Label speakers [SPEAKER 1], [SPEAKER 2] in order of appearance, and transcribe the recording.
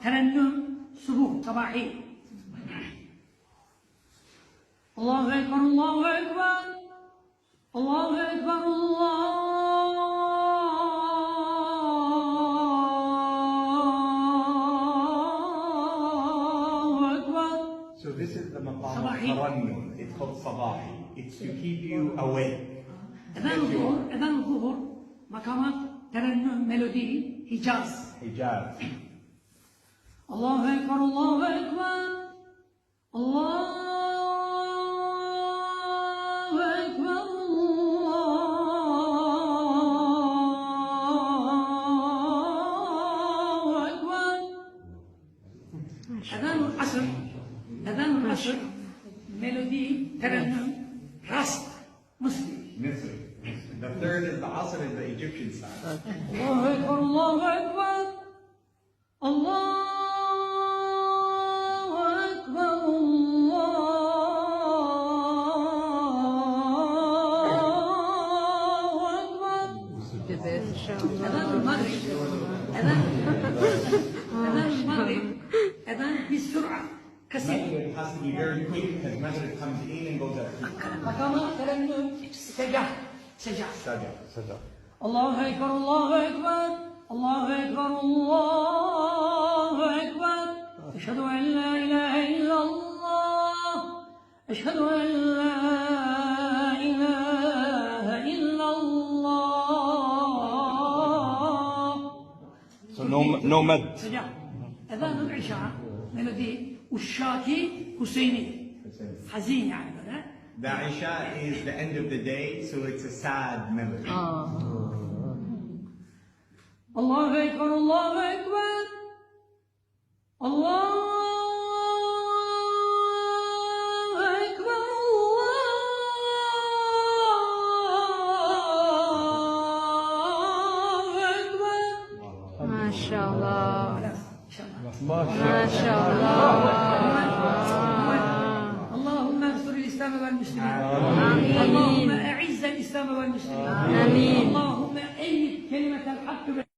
[SPEAKER 1] ترنم صبوح صباحي. الله أكبر الله أكبر الله أكبر الله أكبر.
[SPEAKER 2] So this is the maqam of tarannum. It's called sabahi. It's to keep you awake.
[SPEAKER 1] أذان الظهر مقامات ترنم ميلودي حجاز.
[SPEAKER 2] Hijaz.
[SPEAKER 1] الله أكبر الله أكبر الله أكبر الله أكبر. أذان العصر ميلودي ترنم راست مسلم.
[SPEAKER 2] Misri. The third is the Asr, is the Egyptian side.
[SPEAKER 1] الله أكبر الله أكبر الله أكبر الله أكبر. أذان المغرب أذان المغرب أذان بسرعة كثير.
[SPEAKER 2] Maghrib has to be very quick because Maghrib comes in and goes out.
[SPEAKER 1] مقامات ترنم سجع.
[SPEAKER 2] Sajah.
[SPEAKER 1] الله أكبر الله أكبر الله أكبر الله أكبر. أشهد أن لا إله إلا الله أشهد أن لا إله إلا الله.
[SPEAKER 2] So no mad.
[SPEAKER 1] سجع. أذان العشاء ميلودي والشاكي حسيني حزين يعني بدأ.
[SPEAKER 2] The Isha is the end of the day, so it's a sad melody.
[SPEAKER 1] الله أكبر الله أكبر الله أكبر الله أكبر.
[SPEAKER 3] ما شاء الله
[SPEAKER 1] ما
[SPEAKER 3] شاء الله.
[SPEAKER 1] اللهم انصر الإسلام والمسلمين.
[SPEAKER 3] آمين.
[SPEAKER 1] اللهم أعز الإسلام والمسلمين.
[SPEAKER 3] آمين.
[SPEAKER 1] اللهم أيد كلمة الحق